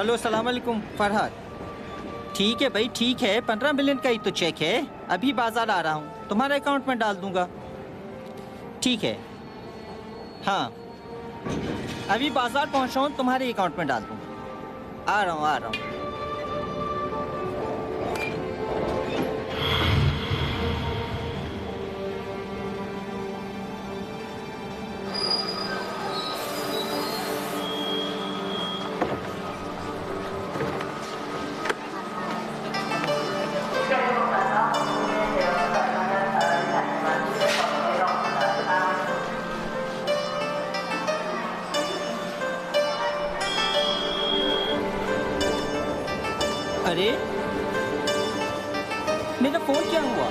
Hello, सलाम अलैकुम फरहाद। ठीक है भाई, ठीक है, 15 मिलियन का ही तो चेक है। अभी बाजार आ रहा हूँ, तुम्हारे अकाउंट में डाल दूंगा। ठीक है, हाँ, अभी बाजार पहुँचा हूँ, तुम्हारे अकाउंट में डाल दूंगा। आ रहा हूँ, आ रहा हूँ। अरे, मेरा फोन क्या हुआ?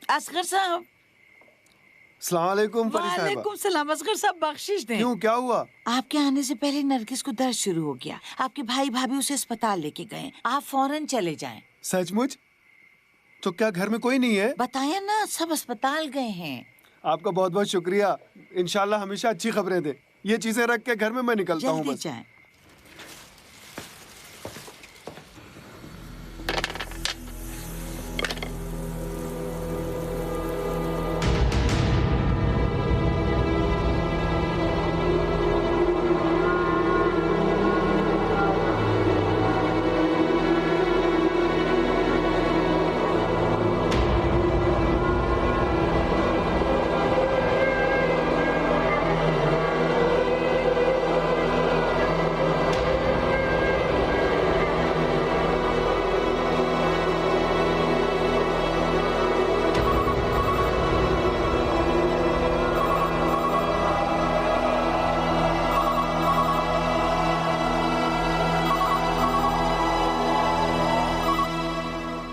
असगर साहब। अस्सलाम वालेकुम परी साहिबा। वालेकुम सलाम। असगर साहब बख्शिश दें। क्यों, क्या हुआ? आपके आने से पहले नरगिस को दर्द शुरू हो गया। आपके भाई भाभी उसे अस्पताल लेके गए। आप फौरन चले जाएं। सचमुच? तो क्या घर में कोई नहीं है? बताया ना, सब अस्पताल गए हैं। आपका बहुत बहुत शुक्रिया। इंशाल्लाह हमेशा अच्छी खबरें दे। ये चीजें रख के घर में मैं निकलता हूँ जल्दी बस। जाएं।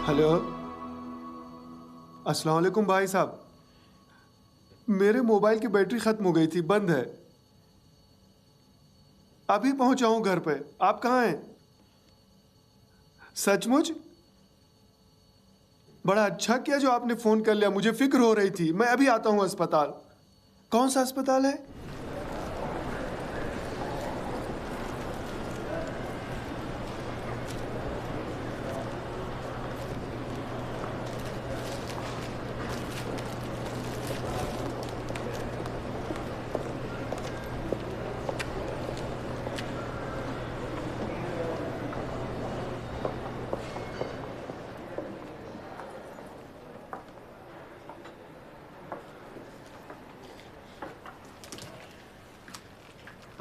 हेलो, अस्सलाम वालेकुम भाई साहब। मेरे मोबाइल की बैटरी खत्म हो गई थी, बंद है। अभी पहुंचा हूं घर पे। आप कहाँ हैं? सचमुच? बड़ा अच्छा किया जो आपने फोन कर लिया, मुझे फिक्र हो रही थी। मैं अभी आता हूं अस्पताल। कौन सा अस्पताल है?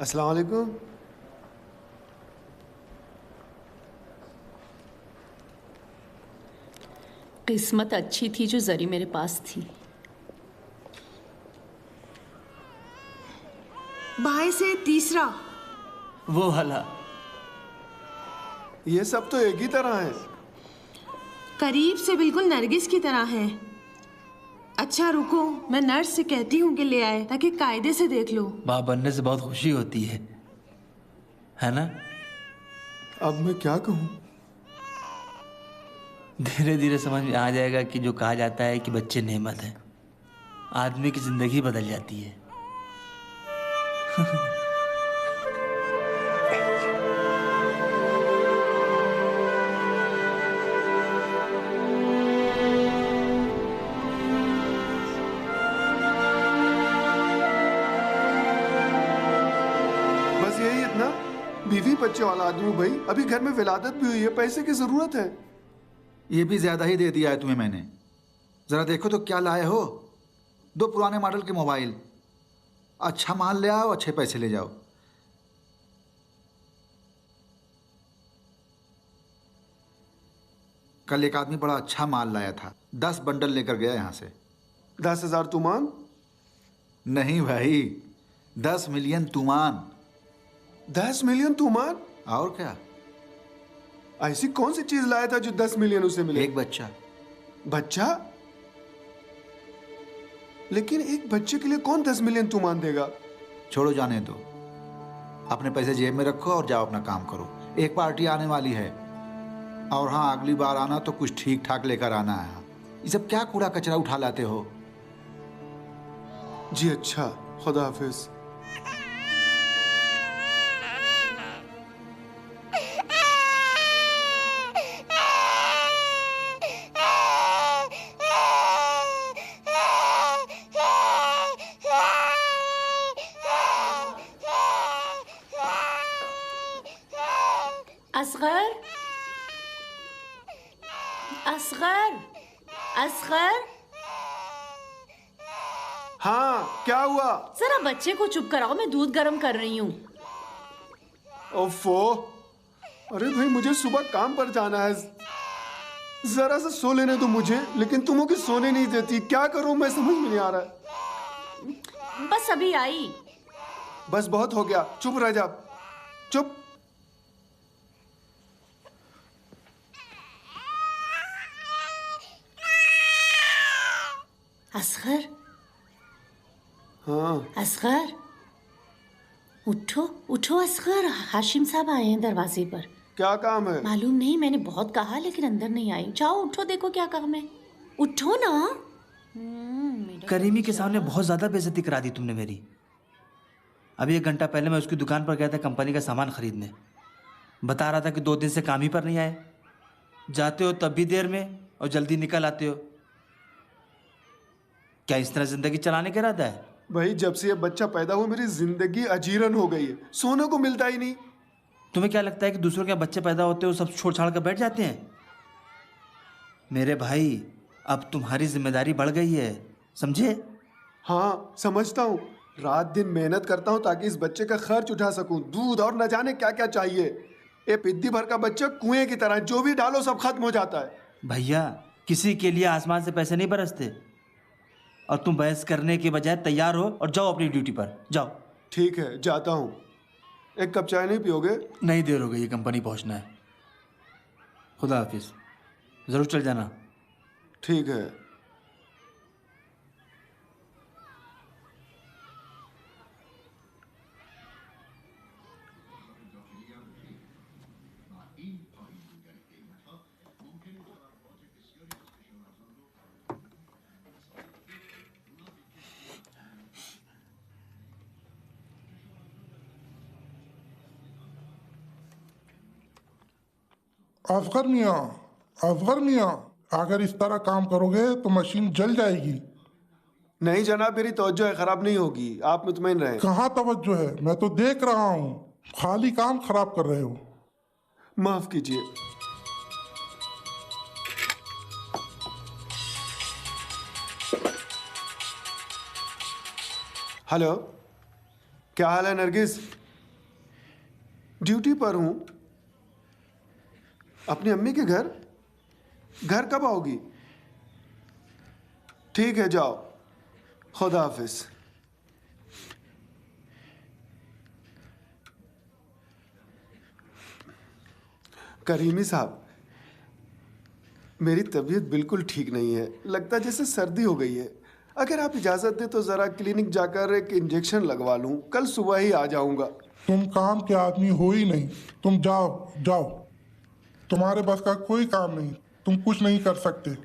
अस्सलाम वालेकुम। किस्मत अच्छी थी जो जरी मेरे पास थी। बाएं से तीसरा। वो हला। ये सब तो एक ही तरह है। करीब से बिल्कुल नरगिस की तरह है। अच्छा रुको, मैं नर्स से कहती हूँ कि ले आए ताकि कायदे से देख लो। माँ बनने से बहुत खुशी होती है ना? अब मैं क्या कहूँ? धीरे धीरे समझ में आ जाएगा कि जो कहा जाता है कि बच्चे नेमत हैं, आदमी की जिंदगी बदल जाती है। बस यही इतना? बीवी बच्चे वाला आदमी हूँ भाई, अभी घर में विलादत भी हुई है, पैसे की जरूरत है। ये भी ज्यादा ही दे दिया है तुम्हें मैंने। जरा देखो तो क्या लाए हो। 2 पुराने मॉडल के मोबाइल। अच्छा माल ले आओ, अच्छे पैसे ले जाओ। कल एक आदमी बड़ा अच्छा माल लाया था, 10 बंडल लेकर गया यहाँ से। 10,000 तू मांग। नहीं भाई, 10 मिलियन तू मान। 10 मिलियन तू मान? और क्या? ऐसी कौन सी चीज लाया था जो 10 मिलियन उसे मिले? एक बच्चा। बच्चा? लेकिन एक बच्चे के लिए कौन 10 मिलियन तू मान देगा? छोड़ो, जाने दो। अपने पैसे जेब में रखो और जाओ अपना काम करो। एक पार्टी आने वाली है, और हाँ, अगली बार आना तो कुछ ठीक ठाक लेकर आना है। ये सब क्या कूड़ा कचरा उठा लाते हो? जी अच्छा, खुदा हाफिज। असगर, असगर, असगर, हाँ, क्या हुआ? जरा बच्चे को चुप कराओ, मैं दूध गर्म कर रही हूँ। ओफो, अरे भाई मुझे सुबह काम पर जाना है, जरा सा सो लेने दो मुझे। लेकिन तुम हो कि सोने नहीं देती, क्या करूं मैं समझ में नहीं आ रहा। बस अभी आई। बस बहुत हो गया, चुप रह जा, चुप। असगर, हाँ असगर, उठो उठो असगर, हाशिम साहब आए हैं दरवाजे पर। क्या काम है? मालूम नहीं, मैंने बहुत कहा लेकिन अंदर नहीं आई। जाओ उठो, देखो क्या काम है। उठो ना। करीमी के सामने बहुत ज्यादा बेइज्जती करा दी तुमने मेरी। अभी 1 घंटा पहले मैं उसकी दुकान पर गया था कंपनी का सामान खरीदने। बता रहा था कि 2 दिन से काम ही पर नहीं आए। जाते हो तब भी देर में और जल्दी निकल आते हो। क्या इस तरह जिंदगी चलाने का इरादा है? भाई जब से ये बच्चा पैदा हुआ मेरी जिंदगी अजीरन हो गई है, सोने को मिलता ही नहीं। तुम्हें क्या लगता है कि दूसरों के बच्चे पैदा होते हो सब छोड़ छाड़ कर बैठ जाते हैं? मेरे भाई, अब तुम्हारी जिम्मेदारी बढ़ गई है, समझे? हाँ समझता हूँ, रात दिन मेहनत करता हूँ ताकि इस बच्चे का खर्च उठा सकूं। दूध और न जाने क्या क्या चाहिए। ये पिद्दी भर का बच्चा कुएं की तरह, जो भी डालो सब खत्म हो जाता है। भैया, किसी के लिए आसमान से पैसे नहीं बरसते। और तुम बहस करने के बजाय तैयार हो और जाओ अपनी ड्यूटी पर, जाओ। ठीक है, जाता हूँ। 1 कप चाय नहीं पियोगे? नहीं, देर हो गई, ये कंपनी पहुंचना है। खुदा हाफिज, जरूर चल जाना। ठीक है। असगर मियाँ, अगर इस तरह काम करोगे तो मशीन जल जाएगी। नहीं जनाब, मेरी तवज्जो है, खराब नहीं होगी, आप मुतमईन रहें। कहाँ तवज्जो है, मैं तो देख रहा हूँ, खाली काम खराब कर रहे हो। माफ कीजिए। हेलो, क्या हाल है नरगिस? ड्यूटी पर हूं। अपनी अम्मी के घर? घर कब आओगी? ठीक है, जाओ, खुदा हाफिज। करीमी साहब, मेरी तबीयत बिल्कुल ठीक नहीं है, लगता जैसे सर्दी हो गई है। अगर आप इजाज़त दें तो ज़रा क्लिनिक जाकर एक इंजेक्शन लगवा लूँ, कल सुबह ही आ जाऊँगा। तुम काम के आदमी हो ही नहीं, तुम जाओ जाओ, तुम्हारे बस का कोई काम नहीं। तुम कुछ नहीं कर सकते।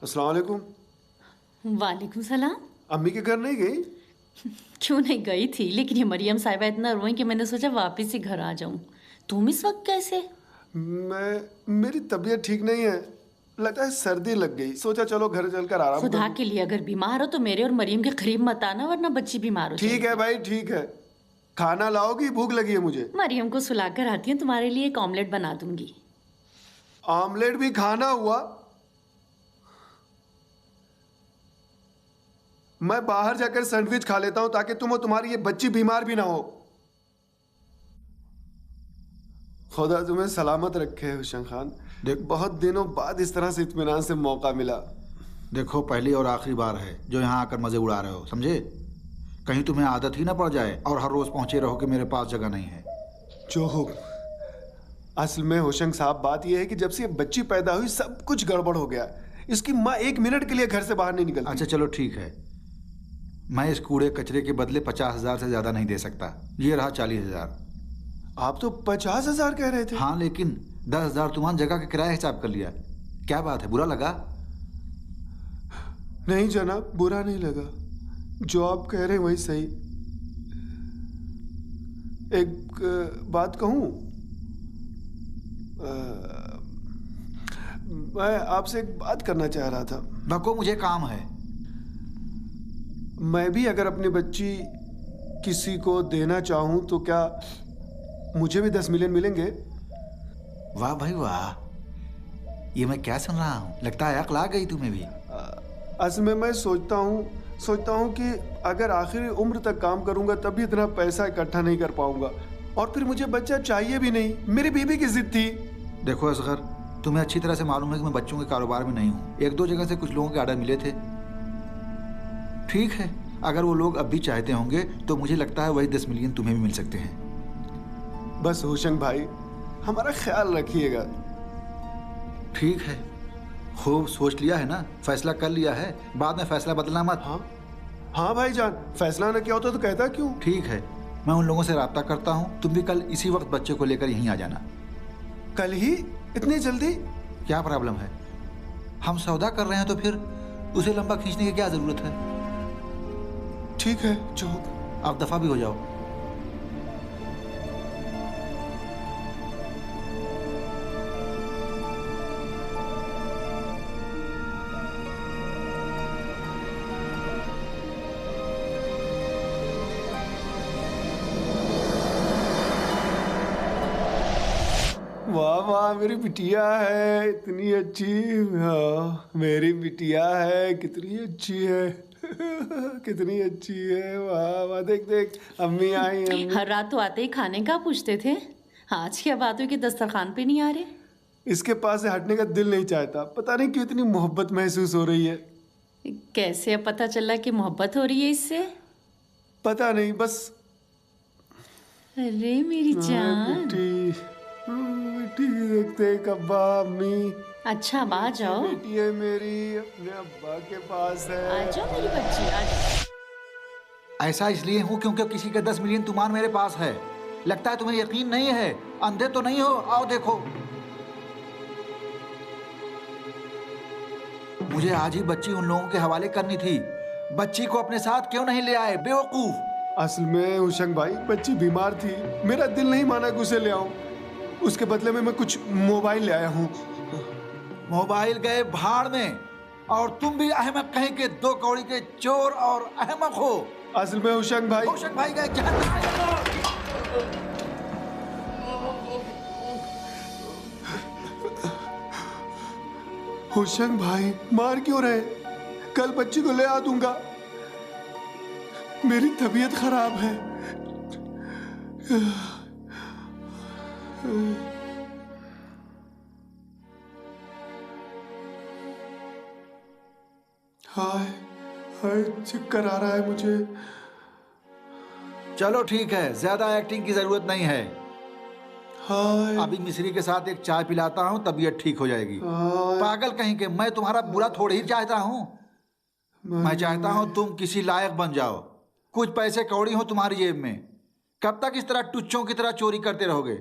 अस्सलाम वालेकुम। वालेकुम सलाम। अम्मी के घर नहीं गई? क्यों नहीं गई थी, लेकिन ये मरियम साहिबा इतना रोई कि मैंने सोचा वापस ही घर आ जाऊं। तुम इस वक्त कैसे? मेरी तबीयत ठीक नहीं है, लगता है सर्दी लग गई। सोचा चलो घर चलकर आराम खुदा करूं। के लिए अगर बीमार हो तो मेरे और मरियम के करीब मत आना, वरना बच्ची बीमार हो ठीक जाएगी। है भाई, ठीक है। खाना लाओगी? भूख लगी है मुझे। मरियम को सुलाकर आती हूँ, तुम्हारे लिए एक ऑमलेट बना दूंगी। ऑमलेट भी खाना हुआ? मैं बाहर जाकर सैंडविच खा लेता हूं ताकि तुम और तुम्हारी ये बच्ची बीमार भी ना हो। खुदा तुम्हें सलामत रखे हुसैन खान। बहुत दिनों बाद इस तरह से इत्मीनान से मौका मिला। देखो, पहली और आखिरी बार है जो यहाँ आकर मजे उड़ा रहे हो, समझे? कहीं तुम्हें आदत ही ना पड़ जाए और हर रोज पहुंचे रहो कि मेरे पास जगह नहीं है। जो हो, असल में होशंग साहब, बात यह है कि जब से ये बच्ची पैदा हुई सब कुछ गड़बड़ हो गया। इसकी माँ एक मिनट के लिए घर से बाहर नहीं निकलती। अच्छा चलो ठीक है, मैं इस कूड़े कचरे के बदले 50,000 से ज्यादा नहीं दे सकता। ये रहा 40,000। आप तो 50,000 कह रहे थे। हाँ, लेकिन 10,000 तुम्हारी जगह का किराया हिसाब कर लिया। क्या बात है, बुरा लगा? नहीं जनाब, बुरा नहीं लगा। जो आप कह रहे हैं वही सही। एक बात कहूं, मैं आपसे एक बात करना चाह रहा था। बको, मुझे काम है। मैं भी अगर अपनी बच्ची किसी को देना चाहूं तो क्या मुझे भी 10 मिलियन मिलेंगे? वाह भाई वाह, ये मैं क्या सुन रहा हूँ? लगता है अक्ल आ गई तुम्हें भी। असल में मैं सोचता हूँ कि अगर आखिरी उम्र तक काम करूंगा तब भी इतना पैसा इकट्ठा नहीं कर पाऊंगा, और फिर मुझे बच्चा चाहिए भी नहीं। मेरी बीबी की जिद थी। देखो असगर, तुम्हें अच्छी तरह से मालूम है कि मैं बच्चों के कारोबार में नहीं हूँ। 1-2 जगह से कुछ लोगों के ऑर्डर मिले थे। ठीक है, अगर वो लोग अब भी चाहते होंगे तो मुझे लगता है वही 10 मिलियन तुम्हें भी मिल सकते हैं। बस होशंग भाई, हमारा ख्याल रखिएगा। ठीक है, खूब सोच लिया है ना, फैसला कर लिया है, बाद में फैसला बदलना मत। हाँ भाईजान, फैसला ना किया होता तो कहता क्यों? ठीक है, मैं उन लोगों से राब्ता करता हूँ। तुम भी कल इसी वक्त बच्चे को लेकर यहीं आ जाना। कल ही? इतनी जल्दी? क्या प्रॉब्लम है? हम सौदा कर रहे हैं तो फिर उसे लंबा खींचने की क्या जरूरत है? ठीक है, जो आप दफा भी हो जाओ। वाह वाह, मेरी बिटिया है इतनी अच्छी। हाँ, मेरी बिटिया है, कितनी अच्छी है। कितनी अच्छी है। वाह वाह, देख देख, अम्मी आई। अम्मी हर रात तो आते ही खाने का पूछते थे, आज क्या बात हुई कि दस्तरखान पे नहीं आ रहे? इसके पास से हटने का दिल नहीं चाहता। पता नहीं क्यों इतनी मोहब्बत महसूस हो रही है। कैसे अब पता चला कि मोहब्बत हो रही है इससे? पता नहीं, बस। अरे मेरी जान। बेटी देख देख, अब्बा अम्मी। अच्छा, अब आ जाओ। बेटी है मेरी, अपने अब्बा के पास है। आ जाओ मेरी बच्ची, आ जाओ। ऐसा इसलिए हूँ क्योंकि किसी का 10 मिलियन तुम्हारे मेरे पास है। लगता है तुम्हें यकीन नहीं है। अंधे तो नहीं हो, आओ देखो। मुझे आज ही बच्ची उन लोगों के हवाले करनी थी। बच्ची को अपने साथ क्यों नहीं ले आए, बेवकूफ। असल में हुशंग भाई, बच्ची बीमार थी, मेरा दिल नहीं माना कि उसे ले आऊं। उसके बदले में मैं कुछ मोबाइल ले आया हूँ। मोबाइल गए भाड़ में, और तुम भी अहमक कहीं के 2 कौड़ी के चोर और अहमक हो। असल में हुशंग भाई गए जहन्नम में। हुशंग भाई, मार क्यों रहे? कल बच्ची को ले आ दूंगा। मेरी तबीयत खराब है। हाय हाय, चक्कर आ रहा है मुझे। चलो ठीक है, ज्यादा एक्टिंग की जरूरत नहीं है। हाय अभी मिश्री के साथ एक चाय पिलाता हूँ, तबीयत ठीक हो जाएगी। हाय। पागल कहीं के, मैं तुम्हारा बुरा थोड़ी ही चाहता हूँ। मैं चाहता हूँ तुम किसी लायक बन जाओ, कुछ पैसे कौड़ी हो तुम्हारी जेब में। कब तक इस तरह टुच्चों की तरह चोरी करते रहोगे?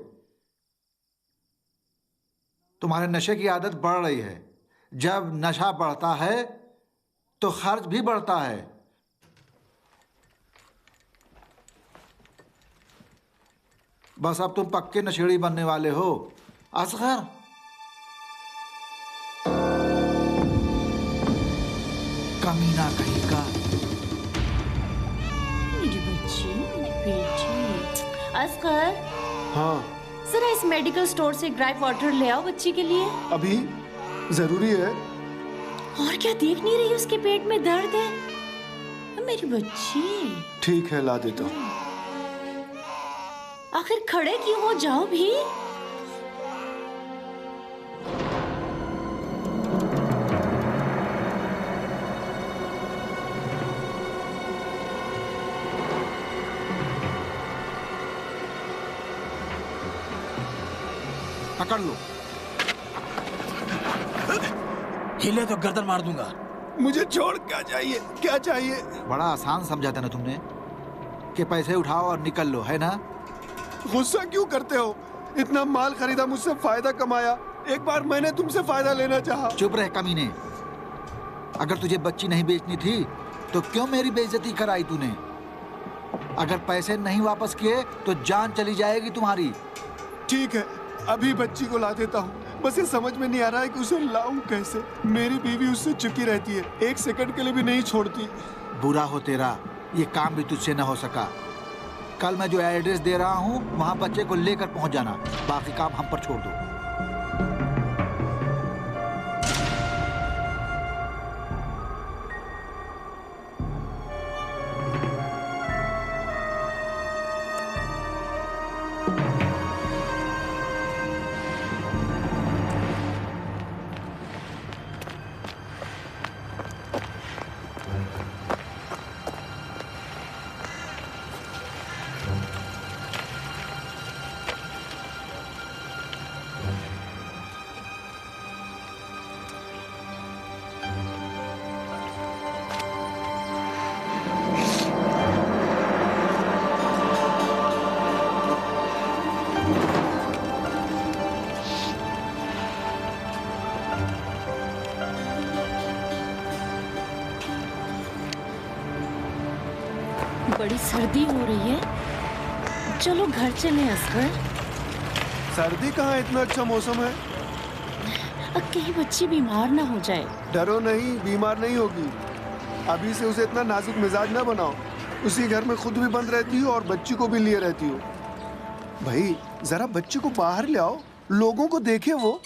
तुम्हारे नशे की आदत बढ़ रही है। जब नशा बढ़ता है तो खर्च भी बढ़ता है। बस अब तुम पक्के नशेड़ी बनने वाले हो। असगर, कमीना कहीं का। मेरी बच्ची, मेरी बेटी। असगर, हाँ जरा इस मेडिकल स्टोर से एक ड्राई वाटर ले आओ बच्ची के लिए। अभी जरूरी है। और क्या देख नहीं रही उसके पेट में दर्द है? मेरी बच्ची। ठीक है, ला देता हूँ। आखिर खड़े क्यों हो, जाओ भी। पकड़ लो। हिले तो गर्दन मार दूंगा। मुझे छोड़, क्या चाहिए, क्या चाहिए? बड़ा आसान समझा था ना तुमने कि पैसे उठाओ और निकल लो, है ना? गुस्सा क्यों करते हो? इतना माल खरीदा, मुझसे फायदा कमाया। एक बार मैंने तुमसे फायदा लेना चाहा। चुप रह कमीने। अगर तुझे बच्ची नहीं बेचनी थी तो क्यों मेरी बेइज्जती कराई तूने? अगर पैसे नहीं वापस किए तो जान चली जाएगी तुम्हारी। ठीक है, अभी बच्ची को ला देता हूँ। बस ये समझ में नहीं आ रहा है कि उसे लाऊं कैसे। मेरी बीवी उससे चिपकी रहती है, एक सेकंड के लिए भी नहीं छोड़ती। बुरा हो तेरा, ये काम भी तुझसे न हो सका। कल मैं जो एड्रेस दे रहा हूँ वहाँ बच्चे को लेकर पहुँच जाना, बाकी काम हम पर छोड़ दो। बड़ी सर्दी हो रही है, चलो घर चलें असगर। सर्दी कहाँ, इतना अच्छा मौसम है। अब कहीं बच्ची बीमार ना हो जाए। डरो नहीं, बीमार नहीं होगी। अभी से उसे इतना नाजुक मिजाज ना बनाओ। उसी घर में खुद भी बंद रहती हो और बच्ची को भी लिए रहती हो। भाई जरा बच्ची को बाहर ले आओ, लोगों को देखे वो।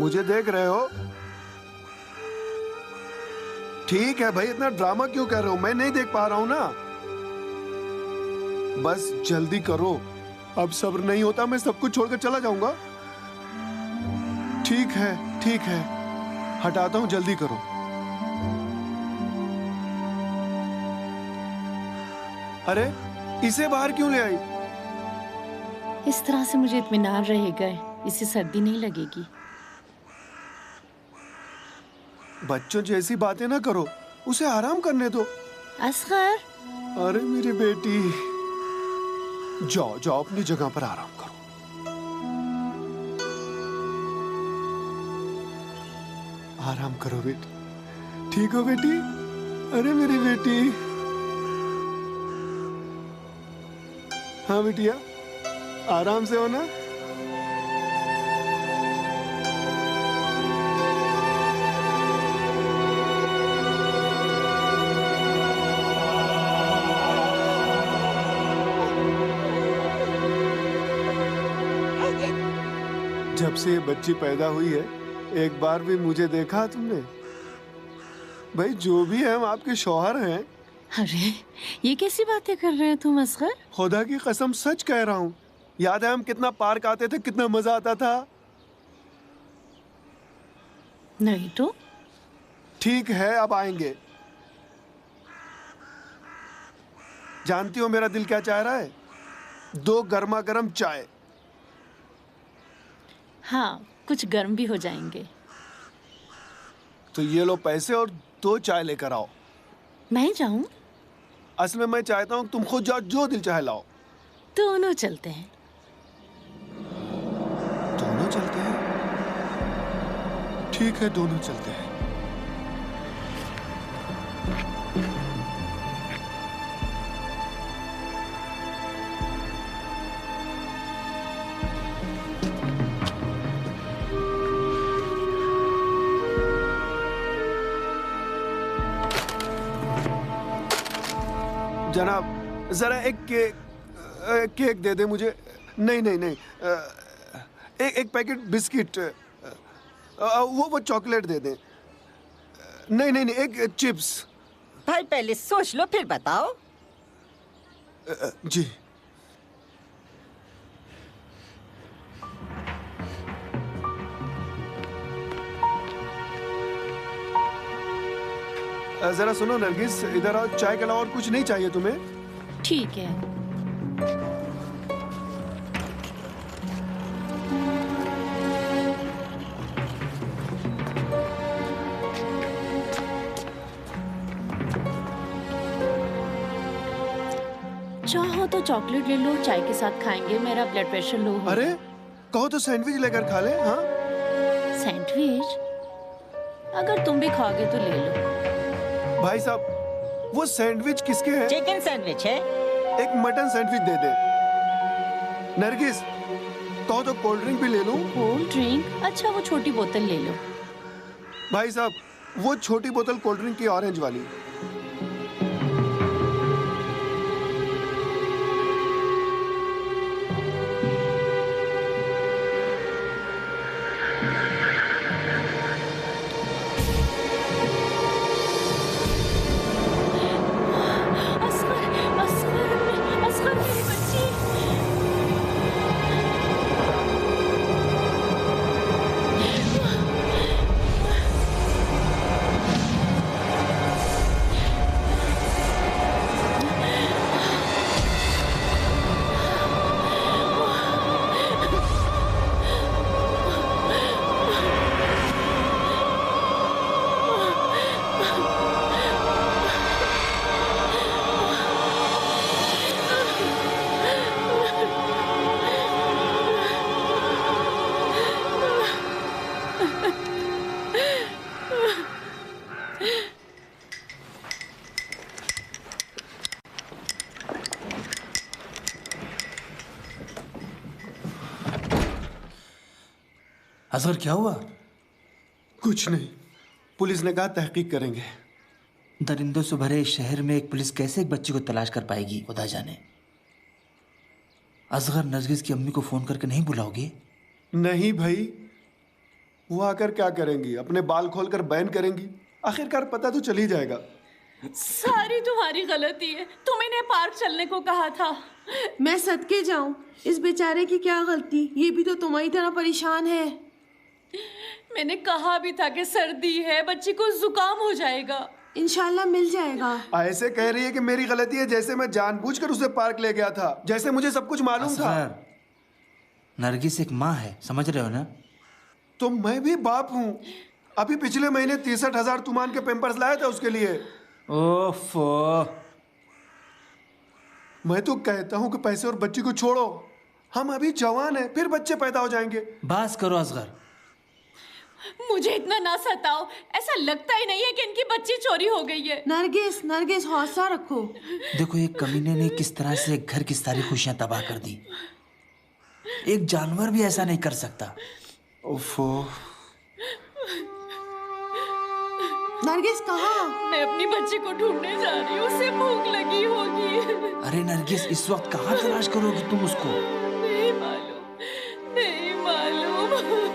मुझे देख रहे हो? ठीक है भाई, इतना ड्रामा क्यों कर रहे हो? मैं नहीं देख पा रहा हूं ना। बस जल्दी करो, अब सब्र नहीं होता। मैं सब कुछ छोड़कर चला जाऊंगा। ठीक है, ठीक है, हटाता हूं, जल्दी करो। अरे इसे बाहर क्यों ले आई? इस तरह से मुझे इत्मीनान रहेगा, इससे सर्दी नहीं लगेगी। बच्चों जैसी बातें ना करो, उसे आराम करने दो। असगर, अरे मेरी बेटी, जाओ जाओ अपनी जगह पर आराम करो। आराम करो बेटी। ठीक हो बेटी? अरे मेरी बेटी। हाँ बेटिया, आराम से हो ना? जब से ये बच्ची पैदा हुई है एक बार भी मुझे देखा तुमने? भाई जो भी है हम आपके शौहर हैं। अरे ये कैसी बातें कर रहे हैं तुम असगर? खुदा की कसम सच कह रहा हूँ। याद है हम कितना पार्क आते थे, कितना मजा आता था। नहीं तो ठीक है अब आएंगे। जानती हो मेरा दिल क्या चाह रहा है? 2 गर्मा गर्म चाय। हाँ, कुछ गर्म भी हो जाएंगे। तो ये लो पैसे और 2 चाय लेकर आओ। मैं जाऊं? असल में मैं चाहता हूँ तुम खुद जाओ, जो दिल चाहे लाओ। दोनों चलते हैं। दोनों चलते हैं? ठीक है दोनों चलते हैं। जनाब जरा एक केक दे दे मुझे। नहीं नहीं नहीं, एक पैकेट बिस्किट, वो चॉकलेट दे दे। नहीं नहीं नहीं, एक चिप्स। भाई पहले सोच लो फिर बताओ। जी जरा सुनो नरगिस, इधर आओ। चाय के अलावा और कुछ नहीं चाहिए तुम्हें? ठीक है। चाहो तो चॉकलेट ले लो, चाय के साथ खाएंगे, मेरा ब्लड प्रेशर लो हो। अरे कहो तो सैंडविच लेकर खा ले। हाँ सैंडविच? अगर तुम भी खाओगे तो ले लो। भाई साहब वो सैंडविच किसके हैं? चिकन सैंडविच है। एक मटन सैंडविच दे दे। नरगिस कहो तो कोल्ड ड्रिंक भी ले लूं? Cold drink? अच्छा वो छोटी बोतल ले लो। भाई साहब वो छोटी बोतल कोल्ड ड्रिंक की, ऑरेंज वाली। असगर क्या हुआ? कुछ नहीं, पुलिस ने कहा तहकीक करेंगे। दरिंदों से भरे इस शहर में एक पुलिस कैसे एक बच्ची को तलाश कर पाएगी, खुदा जाने। असगर नरगिस की अम्मी को फोन करके नहीं बुलाओगे? नहीं भाई, वो आकर क्या करेंगी? अपने बाल खोलकर बैन करेंगी। आखिरकार पता तो चल ही जाएगा। सारी तुम्हारी गलती है, तुम इन्हें पार्क चलने को कहा था। मैं सदके जाऊं, इस बेचारे की क्या गलती? ये भी तो तुम्हारी तरह परेशान है। मैंने कहा भी था कि सर्दी है, बच्ची को जुकाम हो जाएगा। इंशाल्लाह मिल जाएगा। ऐसे कह रही है कि मेरी गलती है, जैसे मैं जानबूझकर उसे पार्क ले गया था, जैसे मुझे सब कुछ मालूम था। नरगिस एक माँ है, समझ रहे हो ना? तो मैं भी बाप हूँ। अभी पिछले महीने 63,000 तुमान के पेम्पर्स लाया था उसके लिए। ओफो, मैं तो कहता हूँ कि पैसे और बच्ची को छोड़ो। हम अभी जवान हैं, फिर बच्चे पैदा हो जाएंगे। बस करो असगर। मुझे इतना ना सताओ, ऐसा लगता ही नहीं है कि इनकी बच्ची चोरी हो गई है। नरगिस नरगिस हौसला रखो। देखो एक कमीने ने किस तरह से एक घर की सारी खुशियां तबाह कर दी। एक जानवर भी ऐसा नहीं कर सकता। ओफो। नरगिस कहाँ? मैं अपनी बच्ची को ढूंढने जा रही हूँ, उसे भूख लगी होगी। अरे नरगिस इस वक्त कहाँ तलाश करोगी तुम उसको? नहीं मालूम, नहीं मालूम।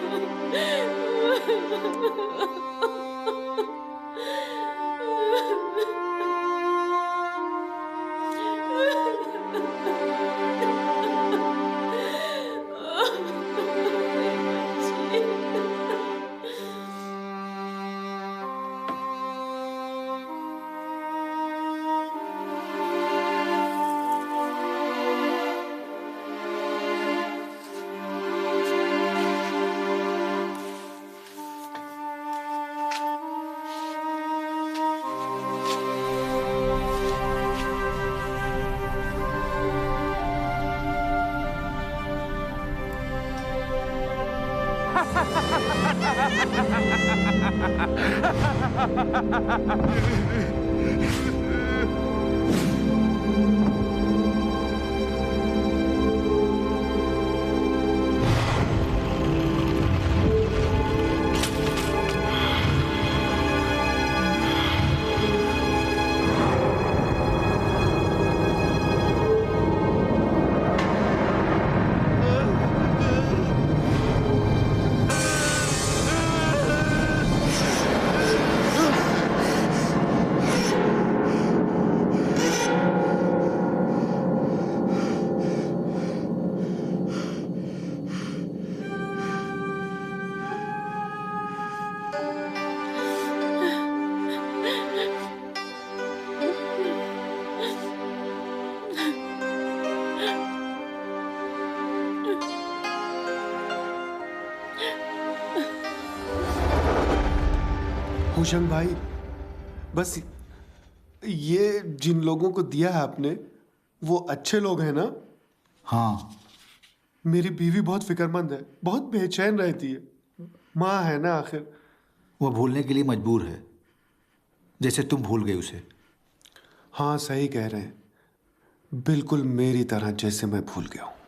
हुशंग भाई, बस ये जिन लोगों को दिया है आपने, वो अच्छे लोग हैं ना? हाँ, मेरी बीवी बहुत फिक्रमंद है, बहुत बेचैन रहती है। माँ है ना आखिर। वो भूलने के लिए मजबूर है, जैसे तुम भूल गए उसे। हाँ सही कह रहे हैं, बिल्कुल मेरी तरह जैसे मैं भूल गया हूँ।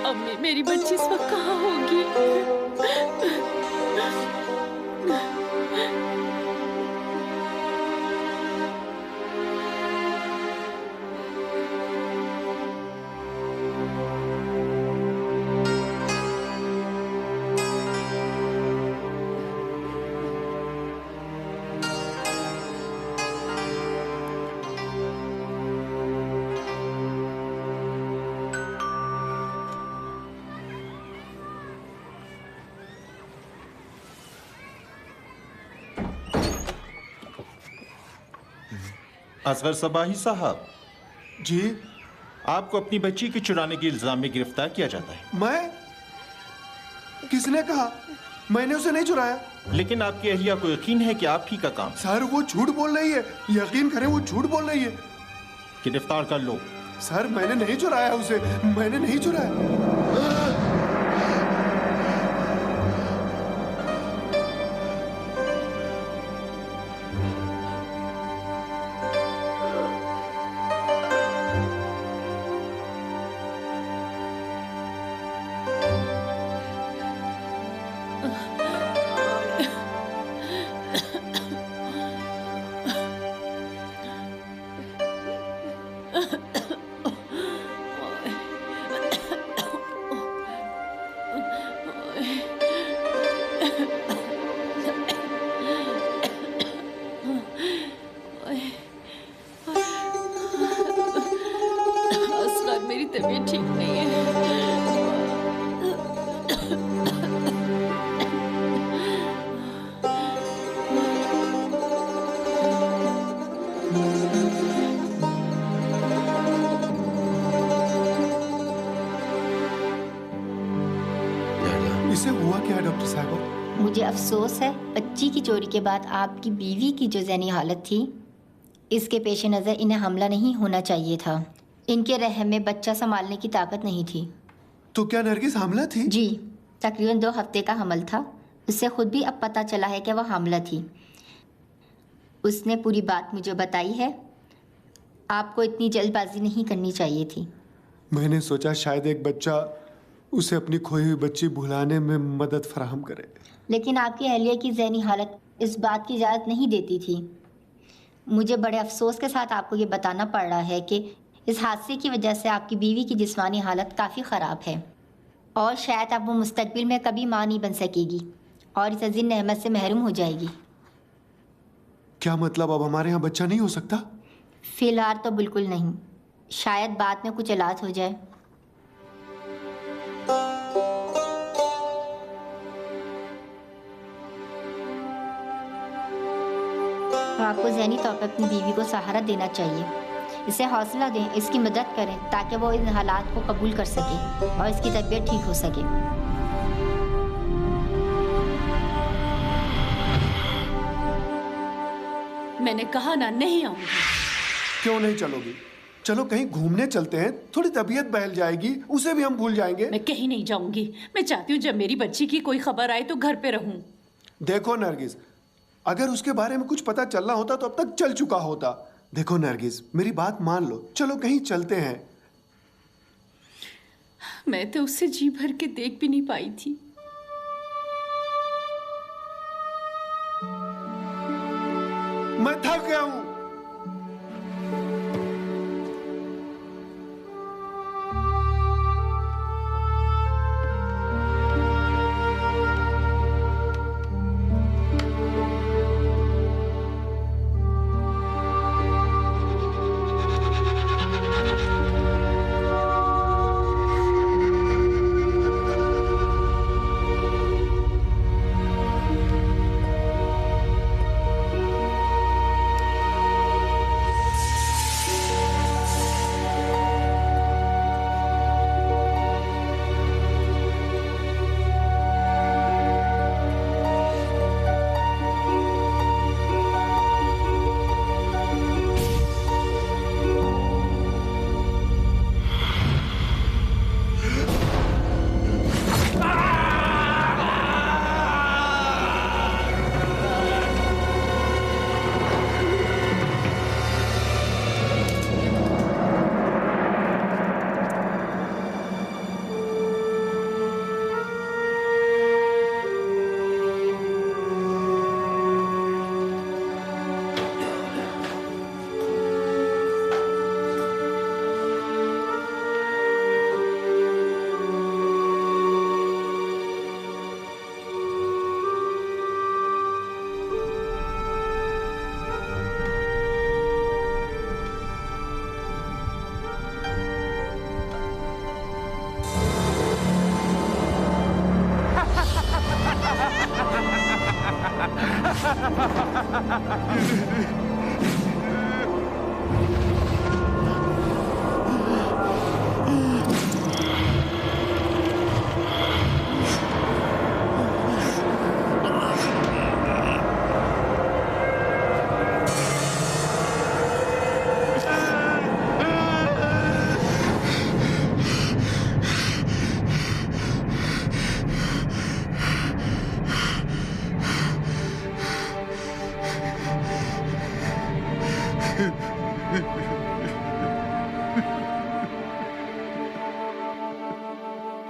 अम्मी, मेरी बच्ची इस वक्त कहाँ होगी? असगर सबाही साहब जी, आपको अपनी बच्ची की चुराने के इल्जाम में गिरफ्तार किया जाता है। मैं? किसने कहा? मैंने उसे नहीं चुराया। लेकिन आपकी अहलिया को यकीन है कि आप ही का काम। सर वो झूठ बोल रही है, यकीन करें वो झूठ बोल रही है। गिरफ्तार कर लो। सर मैंने नहीं चुराया उसे, मैंने नहीं चुराया। असगर, मेरी तबीयत ठीक नहीं है। इसे हुआ क्या है डॉक्टर साहब? मुझे अफसोस है, बच्ची की चोरी के बाद आपकी बीवी की जो ज़हनी हालत थी, इसके पेश नज़र इन्हें हमला नहीं होना चाहिए था। इनके रहम में बच्चा संभालने की ताकत नहीं थी। तो क्या नरगिस हामला थी? जी, तकरीबन 2 हफ्ते का हमल था। उससे खुद भी अब पता चला है कि वह हामला थी। उसने पूरी बात मुझे बताई है। आपको इतनी जल्दबाजी नहीं करनी चाहिए थी। मैंने सोचा शायद एक बच्चा उसे अपनी खोई हुई बच्ची भुलाने में मदद फराहम करे। लेकिन आपकी अहलिया की ज़हनी हालत इस बात की इजाज़त नहीं देती थी। मुझे बड़े अफसोस के साथ आपको ये बताना पड़ रहा है कि इस हादसे की वजह से आपकी बीवी की जिस्मानी हालत काफ़ी ख़राब है और शायद अब वो मुस्तकबिल में कभी माँ नहीं बन सकेगी और इस अजीम नेमत से महरूम हो जाएगी। क्या मतलब अब हमारे यहाँ बच्चा नहीं हो सकता? फ़िलहाल तो बिल्कुल नहीं, शायद बाद में कुछ इलाज हो जाए। आपको ज़हनी तौर पर अपनी बीवी को सहारा देना चाहिए। इसे हौसला दें, इसकी मदद करें ताकि वो इन हालात को कबूल कर सके और इसकी तबीयत ठीक हो सके। मैंने कहा ना, नहीं आऊंगी। क्यों नहीं चलोगी? चलो कहीं घूमने चलते हैं, थोड़ी तबीयत बहल जाएगी, उसे भी हम भूल जाएंगे। मैं कहीं नहीं जाऊंगी। मैं चाहती हूँ जब मेरी बच्ची की कोई खबर आए तो घर पे रहूं। देखो नरगिस, अगर उसके बारे में कुछ पता चलना होता तो अब तक चल चुका होता। देखो नरगिस, मेरी बात मान लो, चलो कहीं चलते हैं। मैं तो उससे जी भर के देख भी नहीं पाई थी। मैं थक गया हूं।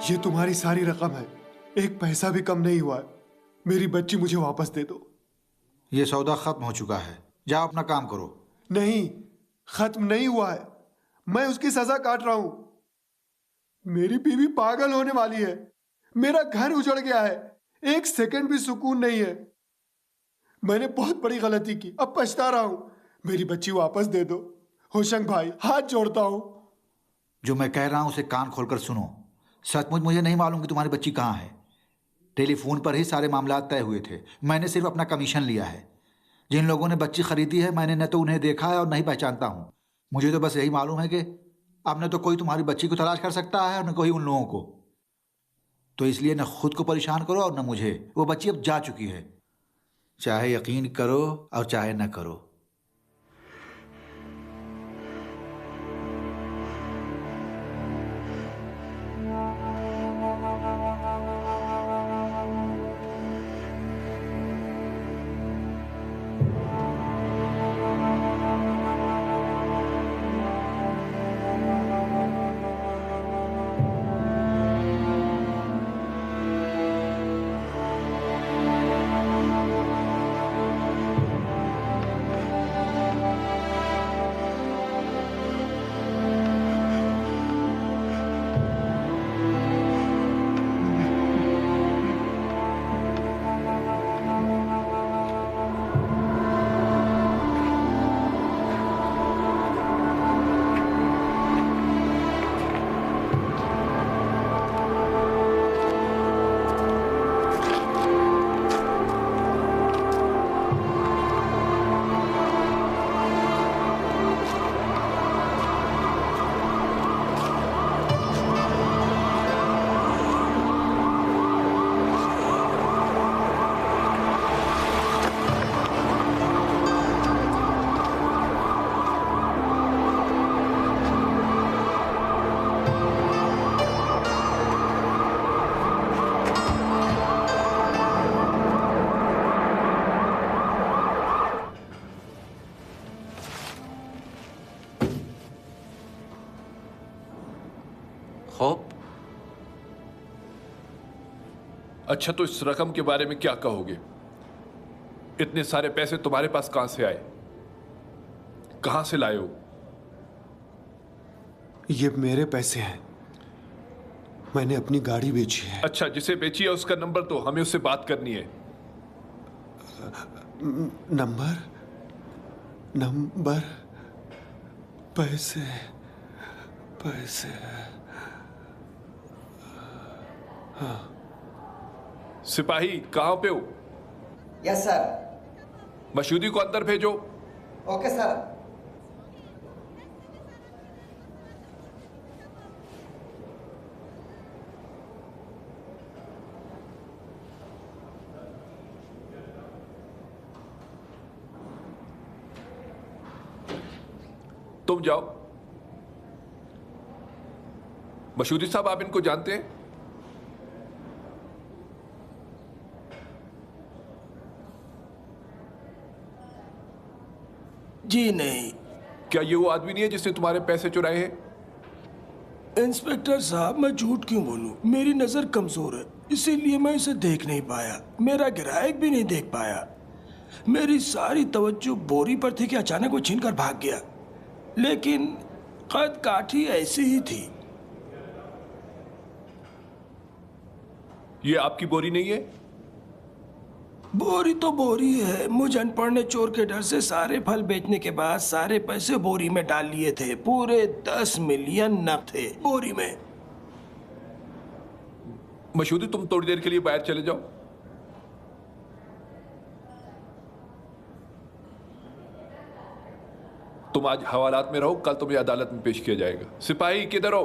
ये तुम्हारी सारी रकम है, एक पैसा भी कम नहीं हुआ है। मेरी बच्ची मुझे वापस दे दो। ये सौदा खत्म हो चुका है, जाओ अपना काम करो। नहीं, खत्म नहीं हुआ है, मैं उसकी सजा काट रहा हूं। मेरी बीवी पागल होने वाली है, मेरा घर उजड़ गया है, एक सेकंड भी सुकून नहीं है। मैंने बहुत बड़ी गलती की, अब पछता रहा हूं। मेरी बच्ची वापस दे दो होशंग भाई, हाथ जोड़ता हूं। जो मैं कह रहा हूं उसे कान खोलकर सुनो। सचमुच मुझे नहीं मालूम कि तुम्हारी बच्ची कहाँ है। टेलीफोन पर ही सारे मामला तय हुए थे, मैंने सिर्फ अपना कमीशन लिया है। जिन लोगों ने बच्ची खरीदी है मैंने न तो उन्हें देखा है और नहीं पहचानता हूँ। मुझे तो बस यही मालूम है कि अब न तो कोई तुम्हारी बच्ची को तलाश कर सकता है और न कोई उन लोगों को। तो इसलिए न खुद को परेशान करो और न मुझे। वो बच्ची अब जा चुकी है, चाहे यकीन करो और चाहे न करो। खूब। अच्छा, तो इस रकम के बारे में क्या कहोगे? इतने सारे पैसे तुम्हारे पास कहां से आए? कहां से लाए हो? ये मेरे पैसे हैं। मैंने अपनी गाड़ी बेची है। अच्छा, जिसे बेची है उसका नंबर दो, हमें उससे बात करनी है। नंबर? नंबर? पैसे? पैसे? हाँ। सिपाही कहां पे हो? Yes sir. मशूदी को अंदर भेजो। Okay sir. तुम जाओ। मशूदी साहब, आप इनको जानते हैं? जी नहीं। क्या ये वो आदमी नहीं है जिसने तुम्हारे पैसे चुराए हैं? इंस्पेक्टर साहब, मैं झूठ क्यों बोलूं? मेरी नजर कमजोर है, इसीलिए मैं इसे देख नहीं पाया। मेरा ग्राहक भी नहीं देख पाया। मेरी सारी तवज्जो बोरी पर थी कि अचानक वो छीन कर भाग गया, लेकिन कद काठी ऐसी ही थी। ये आपकी बोरी नहीं है? बोरी तो बोरी है। मुझ अनपढ़ ने चोर के डर से सारे फल बेचने के बाद सारे पैसे बोरी में डाल लिए थे। पूरे 10 मिलियन नग थे बोरी में। मशूदी, तुम थोड़ी देर के लिए बाहर चले जाओ। तुम आज हवालात में रहो, कल तुम्हें अदालत में पेश किया जाएगा। सिपाही किधर हो?